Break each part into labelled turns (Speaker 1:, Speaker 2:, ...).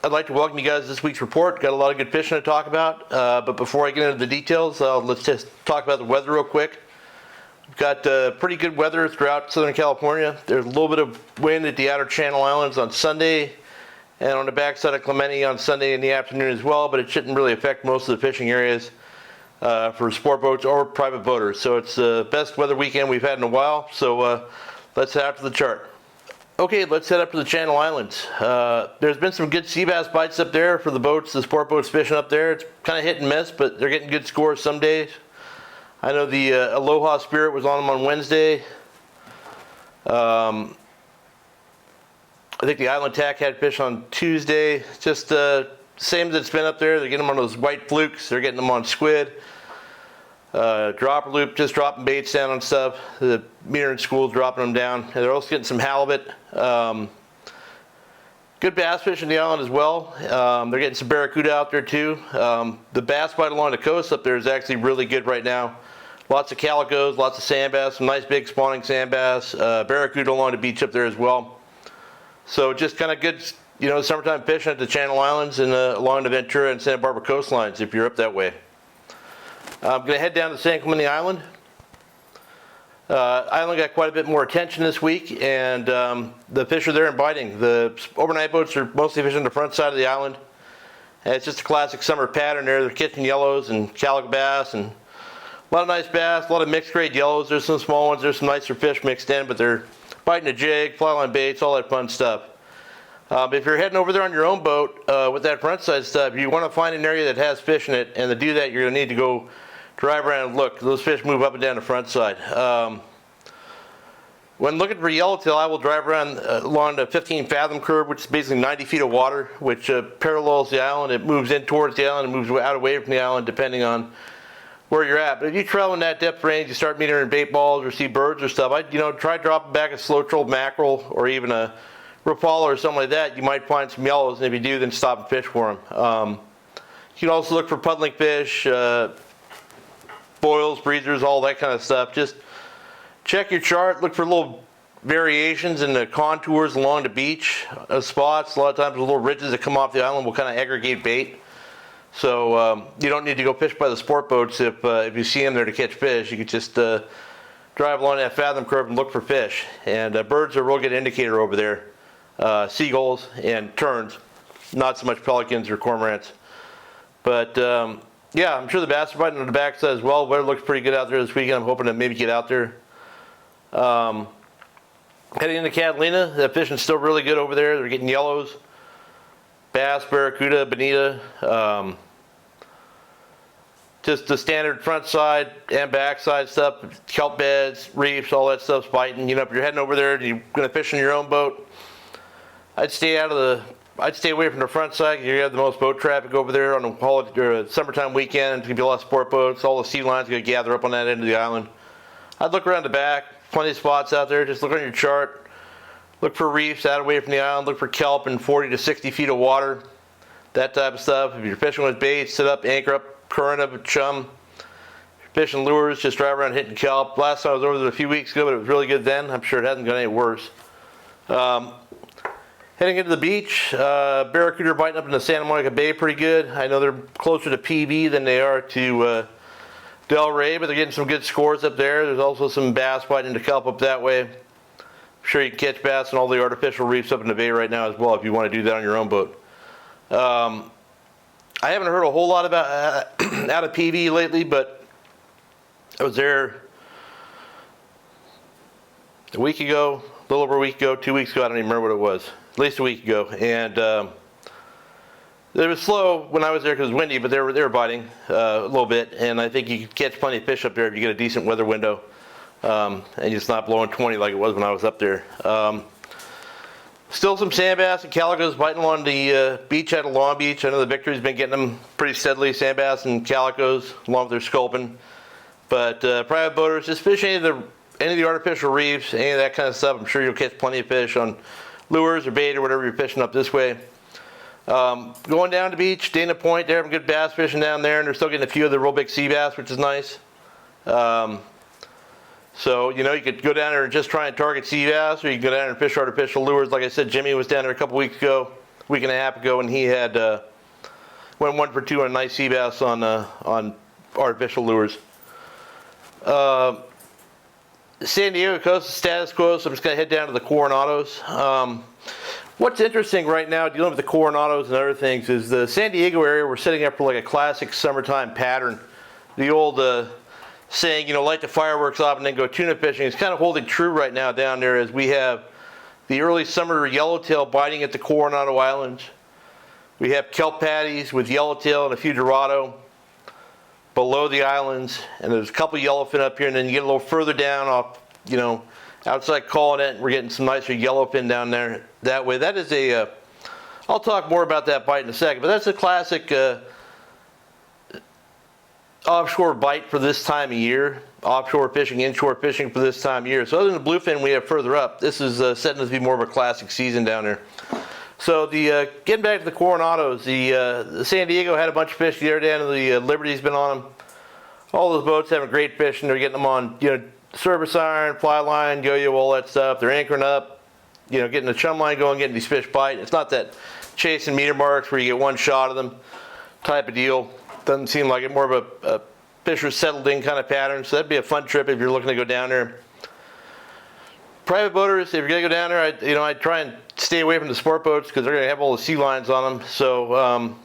Speaker 1: I'd like to welcome you guys to this week's report. Got a lot of good fishing to talk about, but before I get into the details, let's just talk about the weather real quick. We've got pretty good weather throughout Southern California. There's a little bit of wind at the outer Channel Islands on Sunday, and on the backside of Clemente on Sunday in the afternoon as well, but it shouldn't really affect most of the fishing areas for sport boats or private boaters. So it's the best weather weekend we've had in a while, so let's head out to the chart. Okay, let's head up to the Channel Islands. There's been some good sea bass bites up there for the boats, the sport boats fishing up there. It's kind of hit and miss, but they're getting good scores some days. I know the Aloha Spirit was on them on Wednesday. I think the Island Tack had fish on Tuesday. Just same as it's been up there. They're getting them on those white flukes. They're getting them on squid. Dropper loop, just dropping baits down on stuff. The metering school's dropping them down. And they're also getting some halibut. Good bass fish in the island as well. They're getting some barracuda out there too. The bass bite along the coast up there is actually really good right now. Lots of calicos, lots of sand bass, some nice big spawning sand bass. Barracuda along the beach up there as well. So just kind of good, you know, summertime fishing at the Channel Islands and along the Ventura and Santa Barbara coastlines if you're up that way. I'm going to head down to San Clemente Island. Island got quite a bit more attention this week, and the fish are there and biting. The overnight boats are mostly fishing the front side of the island. And it's just a classic summer pattern there. They're catching yellows and calico bass and a lot of nice bass, a lot of mixed grade yellows. There's some small ones, there's some nicer fish mixed in, but they're biting a jig, flyline baits, all that fun stuff. If you're heading over there on your own boat with that front side stuff, you want to find an area that has fish in it, and to do that you're going to need to go drive around and look. Those fish move up and down the front side. When looking for yellowtail, I will drive around along the 15 fathom curve, which is basically 90 feet of water, which parallels the island. It moves in towards the island and moves out away from the island depending on where you're at. But if you travel in that depth range, you start metering bait balls or see birds or stuff, try dropping back a slow-trolled mackerel or even a rapala or something like that. You might find some yellows, and if you do, then stop and fish for them. You can also look for puddling fish, boils, breezers, all that kind of stuff. Just check your chart, look for little variations in the contours along the beach spots. A lot of times the little ridges that come off the island will kind of aggregate bait. So you don't need to go fish by the sport boats if you see them there to catch fish. You can just drive along that fathom curve and look for fish. And birds are a real good indicator over there. Seagulls and terns, not so much pelicans or cormorants. But yeah, I'm sure the bass are biting on the backside as well. Weather looks pretty good out there this weekend. I'm hoping to maybe get out there. Heading into Catalina, the fishing's still really good over there. They're getting yellows, bass, barracuda, bonita. Just the standard front side and back side stuff, kelp beds, reefs, all that stuff's biting. You know, if you're heading over there and you're going to fish in your own boat, I'd stay away from the front side. You have the most boat traffic over there on a holiday or a summertime weekend. There's gonna be a lot of sport boats. All the sea lines are gonna gather up on that end of the island. I'd look around the back. Plenty of spots out there. Just look on your chart. Look for reefs out away from the island. Look for kelp in 40 to 60 feet of water. That type of stuff. If you're fishing with baits, sit up, anchor up, current of a chum. If you're fishing lures, just drive around hitting kelp. Last time I was over there a few weeks ago, but it was really good then. I'm sure it hasn't gotten any worse. Heading into the beach, barracuda are biting up in the Santa Monica Bay pretty good. I know they're closer to PB than they are to Del Rey, but they're getting some good scores up there. There's also some bass biting into kelp up that way. I'm sure you can catch bass in all the artificial reefs up in the bay right now as well if you want to do that on your own boat. I haven't heard a whole lot about out of PB lately, but I was there a week ago, a little over a week ago, 2 weeks ago, I don't even remember what it was. At least a week ago, and it was slow when I was there because it was windy, but they were biting a little bit, and I think you could catch plenty of fish up there if you get a decent weather window, and it's not blowing 20 like it was when I was up there. Still some sand bass and calicos biting along the beach out of Long Beach. I know the Victory's been getting them pretty steadily, sand bass and calicos, along with their sculpin. But private boaters, just fish any of the artificial reefs, any of that kind of stuff. I'm sure you'll catch plenty of fish on lures or bait or whatever you're fishing up this way. Going down the beach, Dana Point, they're having good bass fishing down there, and they're still getting a few of the real big sea bass, which is nice. So, you know, you could go down there and just try and target sea bass, or you can go down there and fish artificial lures. Like I said, Jimmy was down there a couple weeks ago. week and a half ago, and he had went 1 for 2 on a nice sea bass on artificial lures. San Diego coast is status quo, so I'm just going to head down to the Coronados. What's interesting right now, dealing with the Coronados and other things, is the San Diego area, we're setting up for like a classic summertime pattern. The old saying, light the fireworks off and then go tuna fishing is kind of holding true right now down there, as we have the early summer yellowtail biting at the Coronado Islands. We have kelp patties with yellowtail and a few Dorado below the islands, and there's a couple yellowfin up here, and then you get a little further down off, outside Clemente, we're getting some nicer yellowfin down there that way. That is I'll talk more about that bite in a second, but that's a classic offshore bite for this time of year. Offshore fishing, inshore fishing for this time of year. So other than the bluefin we have further up, this is setting to be more of a classic season down there. So getting back to the Coronados, the San Diego had a bunch of fish the other day, and the Liberty's been on them. All those boats having great fishing. They're getting them on, service iron, fly line, yo-yo, all that stuff. They're anchoring up, getting the chum line going, getting these fish bite. It's not that chasing meter marks where you get one shot of them type of deal. Doesn't seem like it. More of a fisher settled in kind of pattern. So that'd be a fun trip if you're looking to go down there. Private boaters, if you're gonna go down there, I try and stay away from the sport boats because they're gonna have all the sea lines on them. So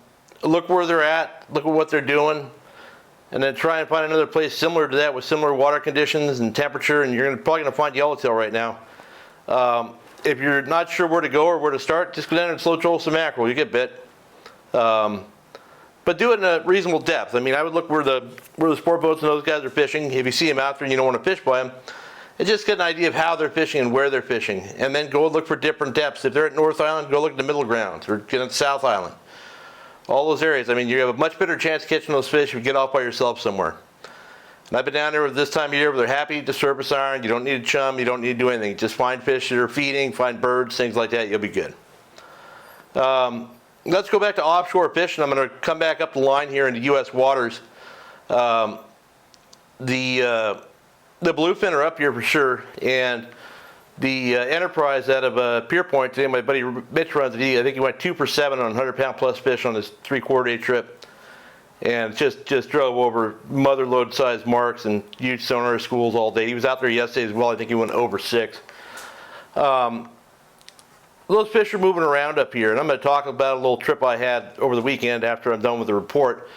Speaker 1: look where they're at, look at what they're doing, and then try and find another place similar to that with similar water conditions and temperature, and you're probably gonna find yellowtail right now. If you're not sure where to go or where to start, just go down and slow troll some mackerel. You get bit. But do it in a reasonable depth. I mean, I would look where the sport boats and those guys are fishing. If you see them out there and you don't want to fish by them, and just get an idea of how they're fishing and where they're fishing. And then go look for different depths. If they're at North Island, go look at the middle grounds, or get at South Island. All those areas. I mean, you have a much better chance of catching those fish if you get off by yourself somewhere. And I've been down there with this time of year where they're happy to surface iron. You don't need a chum. You don't need to do anything. Just find fish that are feeding, find birds, things like that. You'll be good. Let's go back to offshore fishing. I'm going to come back up the line here into U.S. waters. The bluefin are up here for sure, and the Enterprise out of Pier Point today, my buddy Mitch runs it. I think he went 2 for 7 on 100-pound plus fish on his 3/4 day trip, and just drove over mother load sized marks and huge sonar schools all day. He was out there yesterday as well. I think he went over 6. Those fish are moving around up here, and I'm going to talk about a little trip I had over the weekend after I'm done with the report.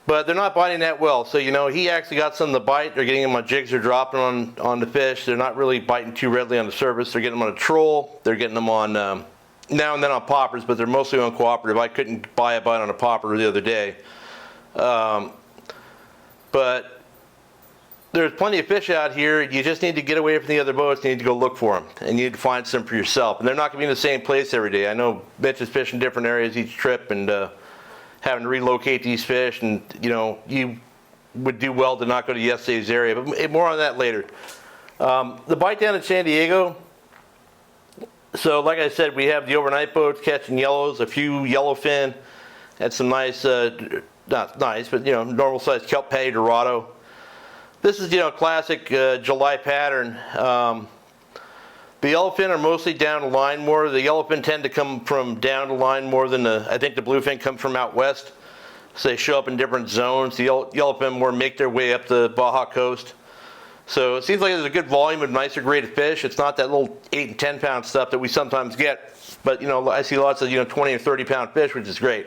Speaker 1: But they're not biting that well. So, he actually got some to bite. They're getting them on jigs. They're dropping on the fish. They're not really biting too readily on the surface. They're getting them on a troll. They're getting them on now and then on poppers, but they're mostly on cooperative. I couldn't buy a bite on a popper the other day. But there's plenty of fish out here. You just need to get away from the other boats. You need to go look for them, and you need to find some for yourself. And they're not going to be in the same place every day. I know Mitch is fishing different areas each trip, and having to relocate these fish, and you would do well to not go to yesterday's area, but more on that later. The bite down in San Diego, so like I said, we have the overnight boats catching yellows, a few yellowfin, and some nice, not nice, but normal sized kelp patty Dorado. This is classic July pattern. The yellowfin are mostly down the line more. The yellowfin tend to come from down the line more than I think the bluefin come from out west. So they show up in different zones. The yellowfin more make their way up the Baja coast. So it seems like there's a good volume of nicer grade of fish. It's not that little 8 and 10 pound stuff that we sometimes get. But I see lots of 20 or 30 pound fish, which is great.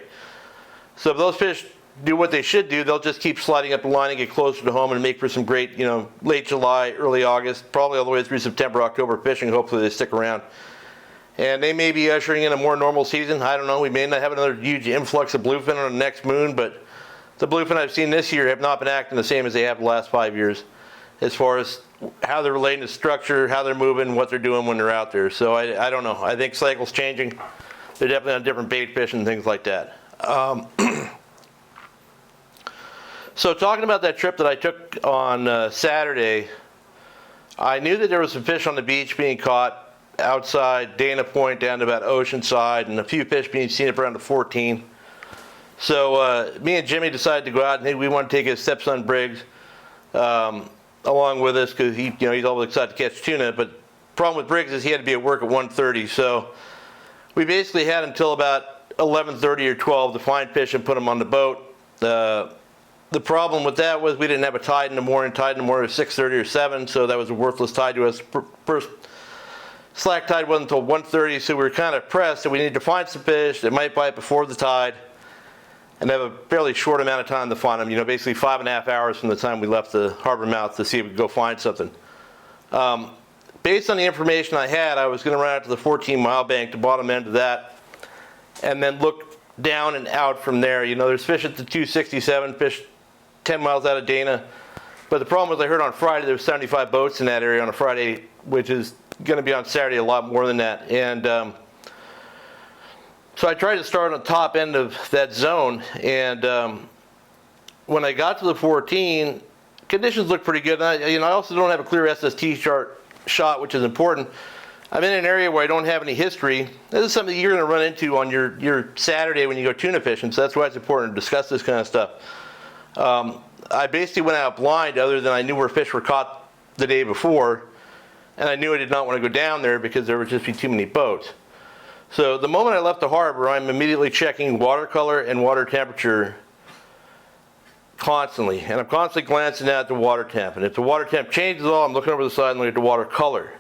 Speaker 1: So if those fish do what they should do, they'll just keep sliding up the line and get closer to home and make for some great, late July, early August, probably all the way through September, October fishing. Hopefully they stick around. And they may be ushering in a more normal season. I don't know. We may not have another huge influx of bluefin on the next moon, but the bluefin I've seen this year have not been acting the same as they have the last 5 years, as far as how they're relating to structure, how they're moving, what they're doing when they're out there. So I don't know. I think cycle's changing. They're definitely on different bait fish and things like that. So talking about that trip that I took on Saturday, I knew that there was some fish on the beach being caught outside Dana Point down to about Oceanside, and a few fish being seen up around the 14. So me and Jimmy decided to go out, and we want to take his stepson Briggs along with us because he's always excited to catch tuna. But the problem with Briggs is he had to be at work at 1:30. So we basically had until about 11:30 or 12 to find fish and put them on the boat. The problem with that was we didn't have a tide in the morning. Tide in the morning was 6:30 or 7, so that was a worthless tide to us. First slack tide wasn't until 1:30, so we were kind of pressed that we needed to find some fish that might bite before the tide and have a fairly short amount of time to find them. You know, basically 5.5 hours from the time we left the harbor mouth to see if we could go find something. Based on the information I had, I was going to run out to the 14-mile bank, the bottom end of that, and then look down and out from there. You know, there's fish at the 267, fish 10 miles out of Dana. But the problem was I heard on Friday there were 75 boats in that area on a Friday, which is going to be on Saturday a lot more than that. And so I tried to start on the top end of that zone. And when I got to the 14, conditions looked pretty good. And I also don't have a clear SST chart shot, which is important. I'm in an area where I don't have any history. This is something you're going to run into on your Saturday when you go tuna fishing, so that's why it's important to discuss this kind of stuff. I basically went out blind, other than I knew where fish were caught the day before, and I knew I did not want to go down there because there would just be too many boats. So the moment I left the harbor, I'm immediately checking watercolor and water temperature constantly, and I'm constantly glancing at the water temp. And if the water temp changes at all, I'm looking over the side and looking at the water color.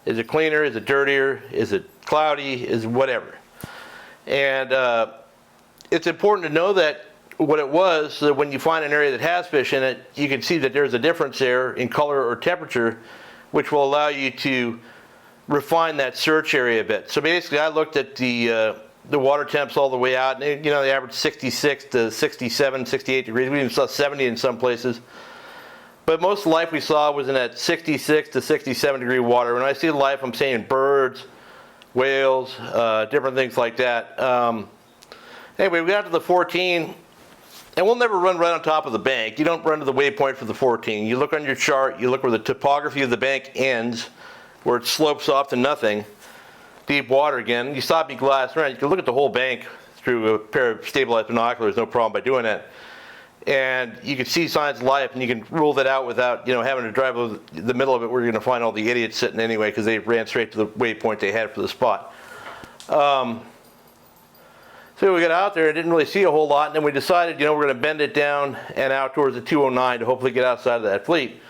Speaker 1: Is it cleaner? Is it dirtier? Is it cloudy? Is it whatever? And it's important to know that what it was, so that when you find an area that has fish in it, you can see that there's a difference there in color or temperature, which will allow you to refine that search area a bit. So basically, I looked at the water temps all the way out, and you know, they average 66 to 67, 68 degrees. We even saw 70 in some places. But most of the life we saw was in that 66 to 67 degree water. When I see life, I'm saying birds, whales, different things like that. Anyway, we got to the 14, and we'll never run right on top of the bank. You don't run to the waypoint for the 14. You look on your chart, you look where the topography of the bank ends, where it slopes off to nothing, deep water again. You stop your glass around, you can look at the whole bank through a pair of stabilized binoculars, no problem by doing that. And you can see signs of life, and you can rule that out without, you know, having to drive over the middle of it where you're going to find all the idiots sitting anyway, because they ran straight to the waypoint they had for the spot. So we got out there and didn't really see a whole lot, and then we decided, you know, we're going to bend it down and out towards the 209 to hopefully get outside of that fleet.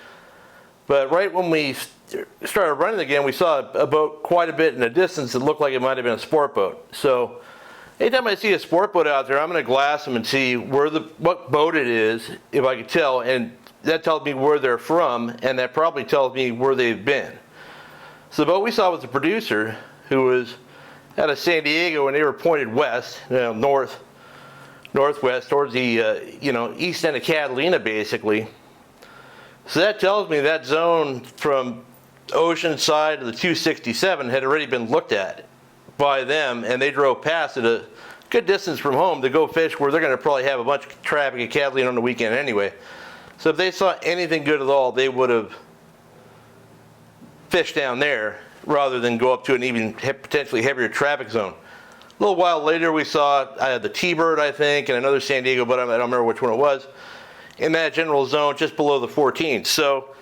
Speaker 1: But right when we started running again, we saw a boat quite a bit in the distance that looked like it might have been a sport boat. So anytime I see a sport boat out there, I'm going to glass them and see what boat it is, if I can tell, and that tells me where they're from, and that probably tells me where they've been. So the boat we saw was a producer who was out of San Diego, and they were pointed west, you know, northwest, towards the east end of Catalina, basically. So that tells me that zone from Oceanside to the 267 had already been looked at by them, and they drove past at a good distance from home to go fish where they're going to probably have a bunch of traffic at Catalina on the weekend anyway. So if they saw anything good at all, they would have fished down there rather than go up to an even potentially heavier traffic zone. A little while later, we saw the T-Bird, I think, and another San Diego boat, I don't remember which one it was, in that general zone just below the 14. So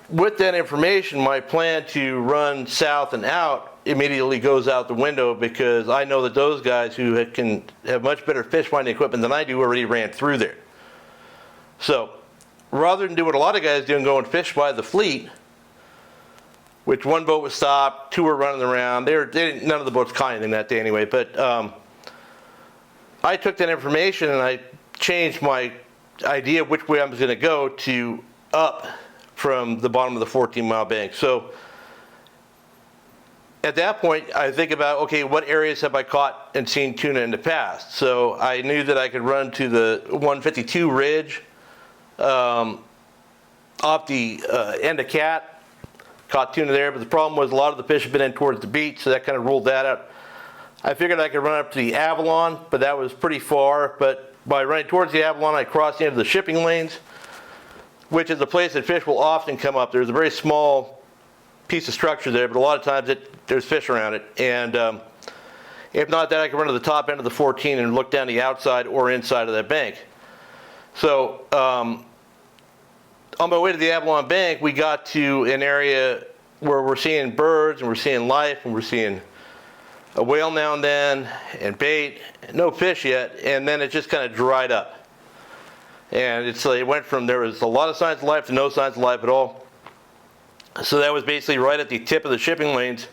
Speaker 1: with that information, my plan to run south and out immediately goes out the window, because I know that those guys who can have much better fish finding equipment than I do already ran through there. So rather than do what a lot of guys do and go and fish by the fleet, which one boat was stopped, two were running around. None of the boats caught anything that day anyway. But I took that information and I changed my idea of which way I was going to go to up from the bottom of the 14-mile bank. So at that point, I think about, okay, what areas have I caught and seen tuna in the past? So I knew that I could run to the 152 ridge off the end of Cat. Caught tuna there, but the problem was a lot of the fish had been in towards the beach, so that kind of ruled that out. I figured I could run up to the Avalon, but that was pretty far. But by running towards the Avalon, I crossed into the shipping lanes, which is a place that fish will often come up. There's a very small piece of structure there, but a lot of times there's fish around it. And if not that, I could run to the top end of the 14 and look down the outside or inside of that bank. So on my way to the Avalon Bank, we got to an area where we're seeing birds and we're seeing life and we're seeing a whale now and then, and bait, no fish yet, and then it just kind of dried up. And it's like it went from there was a lot of signs of life to no signs of life at all. So that was basically right at the tip of the shipping lanes,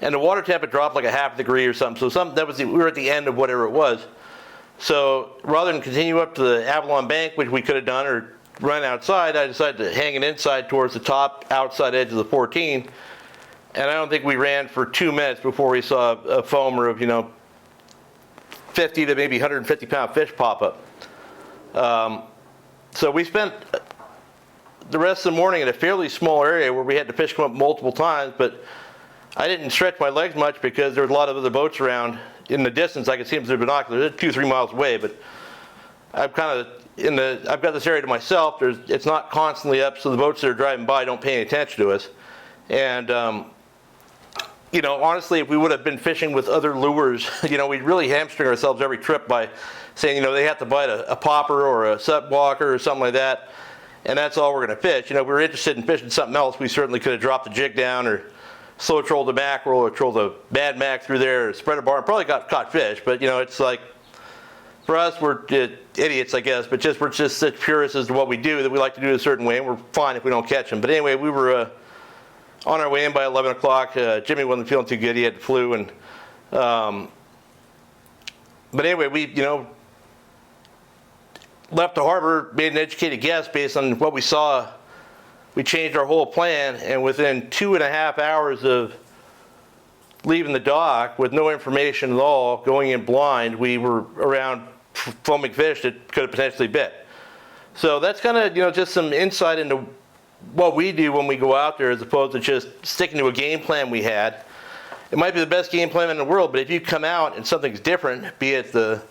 Speaker 1: and the water temp had dropped like a half degree or something. So we were at the end of whatever it was. So rather than continue up to the Avalon Bank, which we could have done, or run outside, I decided to hang it inside towards the top outside edge of the 14. And I don't think we ran for 2 minutes before we saw a foamer of, 50 to maybe 150 pound fish pop up. So we spent the rest of the morning in a fairly small area where we had the fish come up multiple times, but I didn't stretch my legs much because there was a lot of other boats around in the distance. I could see them through binoculars. They're 2-3 miles away, but I'm kind of I've got this area to myself. It's not constantly up, so the boats that are driving by don't pay any attention to us. And honestly, if we would have been fishing with other lures, we'd really hamstring ourselves every trip by saying, they have to bite a popper or a sub walker or something like that, and that's all we're going to fish. If we were interested in fishing something else, we certainly could have dropped the jig down or slow trolled the mackerel or trolled a bad mac through there or spread a bar and probably caught fish. But, it's like, for us, we're idiots, I guess, but we're just such purists as to what we do that we like to do it a certain way, and we're fine if we don't catch them. But anyway, we were on our way in by 11 o'clock. Jimmy wasn't feeling too good. He had the flu. And but anyway, we, left the harbor, made an educated guess based on what we saw. We changed our whole plan, and within 2.5 hours of leaving the dock with no information at all, going in blind, we were around foaming fish that could have potentially bit. So that's kind of, just some insight into what we do when we go out there, as opposed to just sticking to a game plan we had. It might be the best game plan in the world, but if you come out and something's different, be it the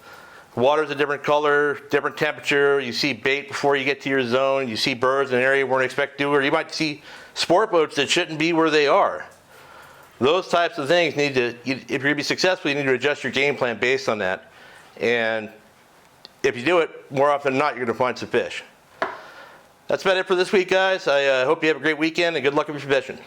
Speaker 1: water's a different color, different temperature, you see bait before you get to your zone, you see birds in an area you weren't expected to, or you might see sport boats that shouldn't be where they are. Those types of things if you're going to be successful, you need to adjust your game plan based on that. And if you do it, more often than not, you're going to find some fish. That's about it for this week, guys. I hope you have a great weekend, and good luck with your fishing.